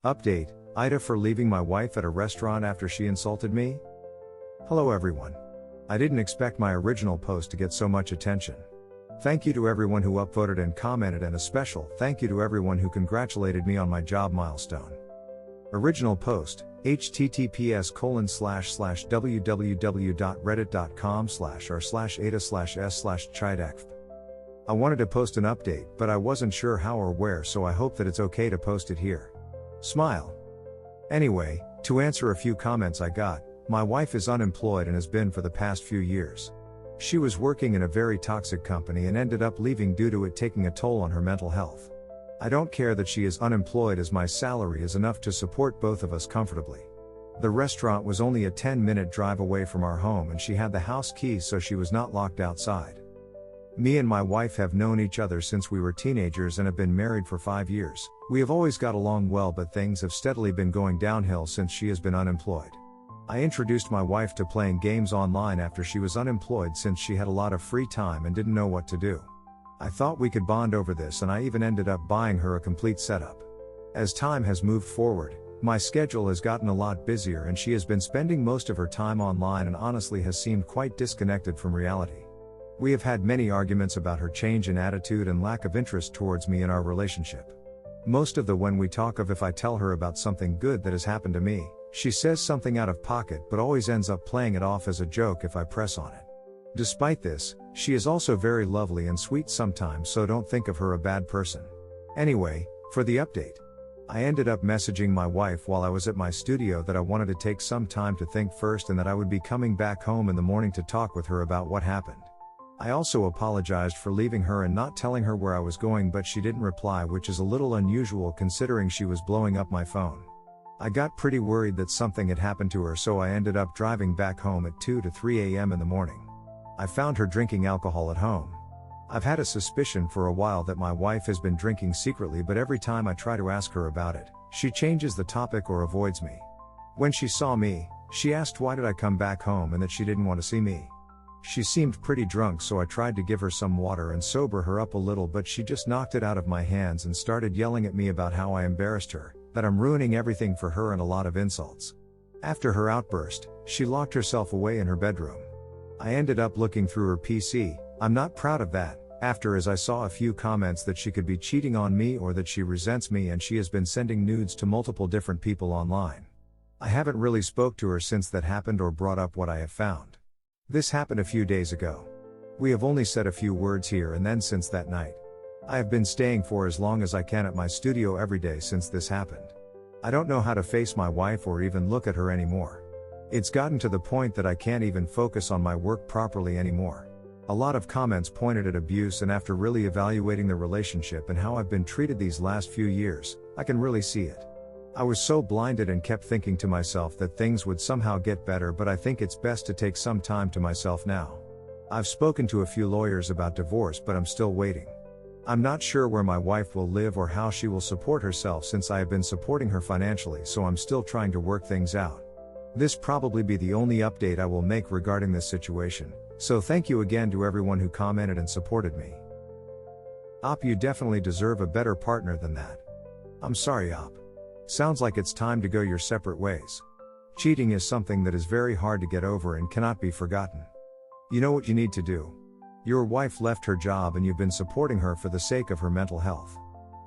Update, AITA for leaving my wife at a restaurant after she insulted me? Hello everyone. I didn't expect my original post to get so much attention. Thank you to everyone who upvoted and commented, and a special thank you to everyone who congratulated me on my job milestone. Original post, https://www.reddit.com/r/AITA/s/chidekv. I wanted to post an update, but I wasn't sure how or where, so I hope that it's okay to post it here. Smile. Anyway, to answer a few comments I got, my wife is unemployed and has been for the past few years. She was working in a very toxic company and ended up leaving due to it taking a toll on her mental health. I don't care that she is unemployed, as my salary is enough to support both of us comfortably. The restaurant was only a 10-minute drive away from our home and she had the house keys, so she was not locked outside. Me and my wife have known each other since we were teenagers and have been married for 5 years. We have always got along well, but things have steadily been going downhill since she has been unemployed. I introduced my wife to playing games online after she was unemployed, since she had a lot of free time and didn't know what to do. I thought we could bond over this, and I even ended up buying her a complete setup. As time has moved forward, my schedule has gotten a lot busier and she has been spending most of her time online and honestly has seemed quite disconnected from reality. We have had many arguments about her change in attitude and lack of interest towards me in our relationship. Most of the when we talk of, if I tell her about something good that has happened to me, she says something out of pocket but always ends up playing it off as a joke if I press on it. Despite this, she is also very lovely and sweet sometimes, so don't think of her a bad person. Anyway, for the update. I ended up messaging my wife while I was at my studio that I wanted to take some time to think first and that I would be coming back home in the morning to talk with her about what happened. I also apologized for leaving her and not telling her where I was going, but she didn't reply, which is a little unusual considering she was blowing up my phone. I got pretty worried that something had happened to her, so I ended up driving back home at 2 to 3 a.m. in the morning. I found her drinking alcohol at home. I've had a suspicion for a while that my wife has been drinking secretly, but every time I try to ask her about it, she changes the topic or avoids me. When she saw me, she asked why did I come back home and that she didn't want to see me. She seemed pretty drunk, so I tried to give her some water and sober her up a little, but she just knocked it out of my hands and started yelling at me about how I embarrassed her, that I'm ruining everything for her, and a lot of insults. After her outburst, she locked herself away in her bedroom. I ended up looking through her PC. I'm not proud of that, as I saw a few comments that she could be cheating on me or that she resents me, and she has been sending nudes to multiple different people online. I haven't really spoke to her since that happened or brought up what I have found. This happened a few days ago. We have only said a few words here and then since that night. I have been staying for as long as I can at my studio every day since this happened. I don't know how to face my wife or even look at her anymore. It's gotten to the point that I can't even focus on my work properly anymore. A lot of comments pointed at abuse, and after really evaluating the relationship and how I've been treated these last few years, I can really see it. I was so blinded and kept thinking to myself that things would somehow get better, but I think it's best to take some time to myself now. I've spoken to a few lawyers about divorce, but I'm still waiting. I'm not sure where my wife will live or how she will support herself, since I have been supporting her financially, so I'm still trying to work things out. This probably be the only update I will make regarding this situation, so thank you again to everyone who commented and supported me. You definitely deserve a better partner than that. I'm sorry, Sounds like it's time to go your separate ways. Cheating is something that is very hard to get over and cannot be forgotten. You know what you need to do. Your wife left her job and you've been supporting her for the sake of her mental health.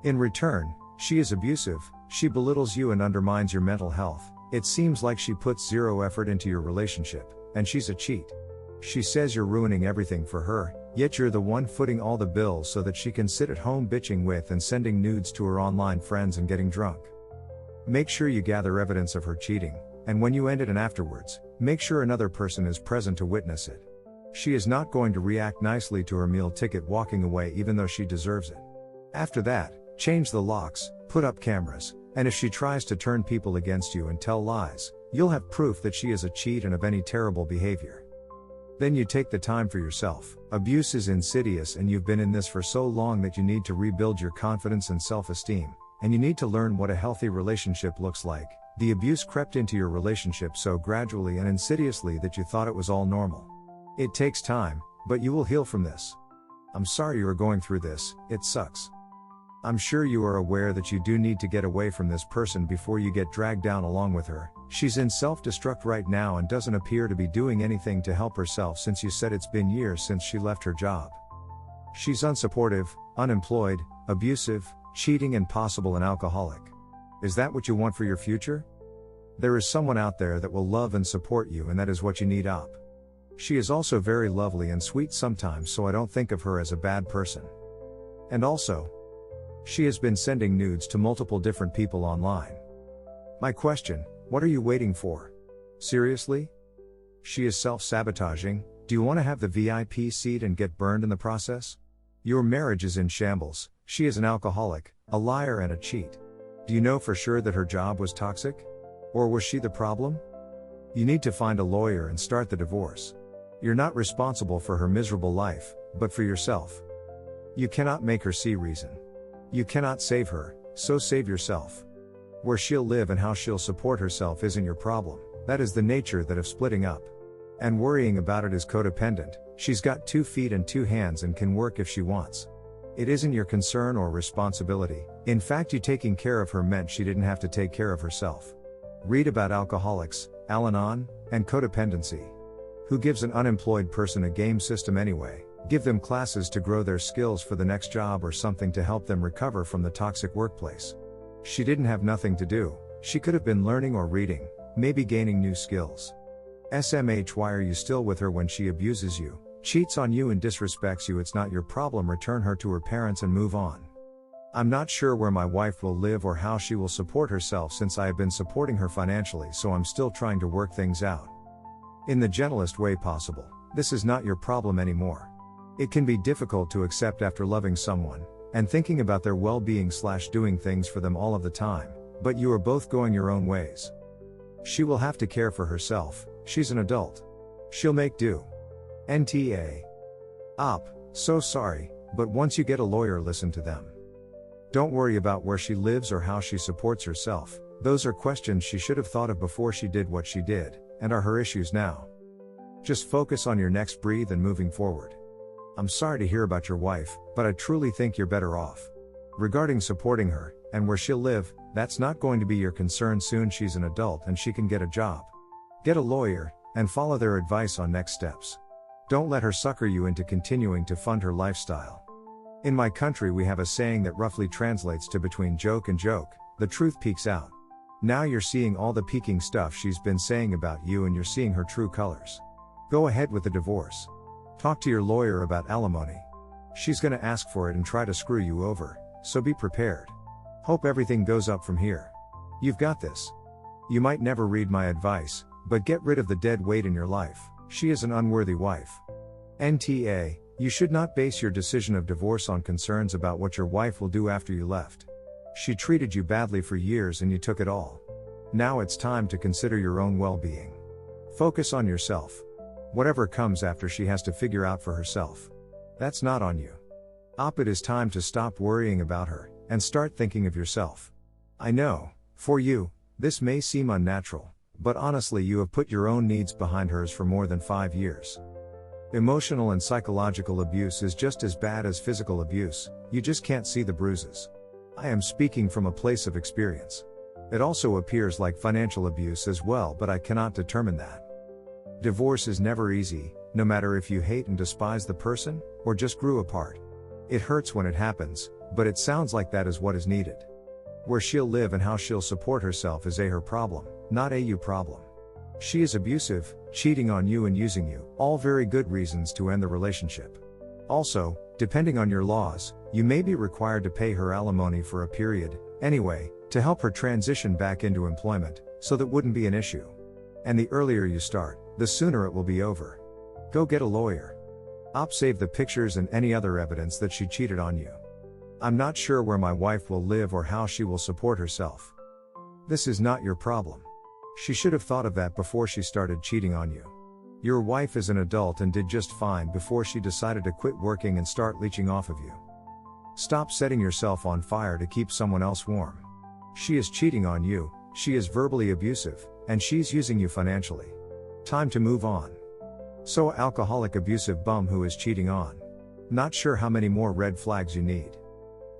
In return, she is abusive, she belittles you and undermines your mental health. It seems like she puts zero effort into your relationship, and she's a cheat. She says you're ruining everything for her, yet you're the one footing all the bills so that she can sit at home bitching with and sending nudes to her online friends and getting drunk. Make sure you gather evidence of her cheating, and when you end it and afterwards, make sure another person is present to witness it. She is not going to react nicely to her meal ticket walking away, even though she deserves it. After that, change the locks, put up cameras, and if she tries to turn people against you and tell lies, you'll have proof that she is a cheat and of any terrible behavior. Then you take the time for yourself. Abuse is insidious, and you've been in this for so long that you need to rebuild your confidence and self-esteem. And you need to learn what a healthy relationship looks like. The abuse crept into your relationship so gradually and insidiously that you thought it was all normal. It takes time, but you will heal from this. I'm sorry you are going through this, it sucks. I'm sure you are aware that you do need to get away from this person before you get dragged down along with her. She's in self-destruct right now and doesn't appear to be doing anything to help herself since you said it's been years since she left her job. She's unsupportive, unemployed, abusive, cheating, and possible an alcoholic. Is that what you want for your future? There is someone out there that will love and support you, and that is what you need up. She is also very lovely and sweet sometimes, so I don't think of her as a bad person. And also, she has been sending nudes to multiple different people online. My question, what are you waiting for? Seriously? She is self-sabotaging. Do you want to have the VIP seat and get burned in the process? Your marriage is in shambles. She is an alcoholic, a liar, and a cheat. Do you know for sure that her job was toxic? Or was she the problem? You need to find a lawyer and start the divorce. You're not responsible for her miserable life, but for yourself. You cannot make her see reason. You cannot save her, so save yourself. Where she'll live and how she'll support herself isn't your problem. That is the nature that of splitting up. And worrying about it is codependent. She's got 2 feet and 2 hands and can work if she wants. It isn't your concern or responsibility. In fact, you taking care of her meant she didn't have to take care of herself. Read about alcoholics, Al-Anon, and codependency. Who gives an unemployed person a game system anyway? Give them classes to grow their skills for the next job or something to help them recover from the toxic workplace. She didn't have nothing to do. She could have been learning or reading, maybe gaining new skills. SMH, why are you still with her when she abuses you, cheats on you, and disrespects you? It's not your problem. Return her to her parents and move on. I'm not sure where my wife will live or how she will support herself since I have been supporting her financially, so I'm still trying to work things out. In the gentlest way possible. This is not your problem anymore. It can be difficult to accept after loving someone, and thinking about their well-being / doing things for them all of the time, but you are both going your own ways. She will have to care for herself. She's an adult. She'll make do. NTA. Op. So sorry, but once you get a lawyer, listen to them. Don't worry about where she lives or how she supports herself. Those are questions she should have thought of before she did what she did, and are her issues now. Just focus on your next breath and moving forward. I'm sorry to hear about your wife, but I truly think you're better off. Regarding supporting her, and where she'll live, that's not going to be your concern. Soon she's an adult and she can get a job. Get a lawyer, and follow their advice on next steps. Don't let her sucker you into continuing to fund her lifestyle. In my country we have a saying that roughly translates to between joke and joke, the truth peeks out. Now you're seeing all the peeking stuff she's been saying about you, and you're seeing her true colors. Go ahead with the divorce. Talk to your lawyer about alimony. She's gonna ask for it and try to screw you over, so be prepared. Hope everything goes up from here. You've got this. You might never read my advice, but get rid of the dead weight in your life. She is an unworthy wife. NTA, you should not base your decision of divorce on concerns about what your wife will do after you left. She treated you badly for years and you took it all. Now it's time to consider your own well-being. Focus on yourself. Whatever comes after she has to figure out for herself. That's not on you. It is time to stop worrying about her, and start thinking of yourself. I know, for you, this may seem unnatural, but honestly you have put your own needs behind hers for more than 5 years. Emotional and psychological abuse is just as bad as physical abuse, you just can't see the bruises. I am speaking from a place of experience. It also appears like financial abuse as well, but I cannot determine that. Divorce is never easy, no matter if you hate and despise the person, or just grew apart. It hurts when it happens, but it sounds like that is what is needed. Where she'll live and how she'll support herself is her problem, not a you problem. She is abusive, cheating on you and using you, all very good reasons to end the relationship. Also, depending on your laws, you may be required to pay her alimony for a period, anyway, to help her transition back into employment, so that wouldn't be an issue. And the earlier you start, the sooner it will be over. Go get a lawyer. Save the pictures and any other evidence that she cheated on you. I'm not sure where my wife will live or how she will support herself. This is not your problem. She should have thought of that before she started cheating on you. Your wife is an adult and did just fine before she decided to quit working and start leeching off of you. Stop setting yourself on fire to keep someone else warm. She is cheating on you, she is verbally abusive, and she's using you financially. Time to move on. So alcoholic abusive bum who is cheating on. Not sure how many more red flags you need.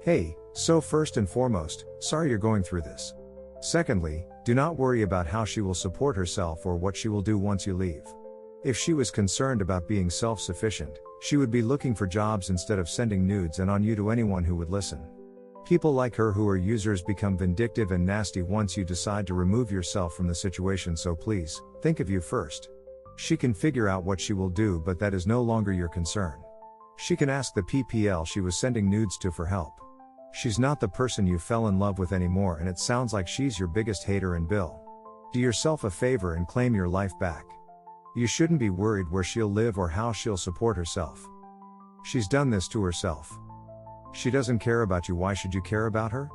Hey, so first and foremost, sorry you're going through this. Secondly, do not worry about how she will support herself or what she will do once you leave. If she was concerned about being self-sufficient, she would be looking for jobs instead of sending nudes and on you to anyone who would listen. People like her who are users become vindictive and nasty once you decide to remove yourself from the situation, so please, think of you first. She can figure out what she will do, but that is no longer your concern. She can ask the PPL she was sending nudes to for help. She's not the person you fell in love with anymore, and it sounds like she's your biggest hater and bill. Do yourself a favor and claim your life back. You shouldn't be worried where she'll live or how she'll support herself. She's done this to herself. She doesn't care about you. Why should you care about her?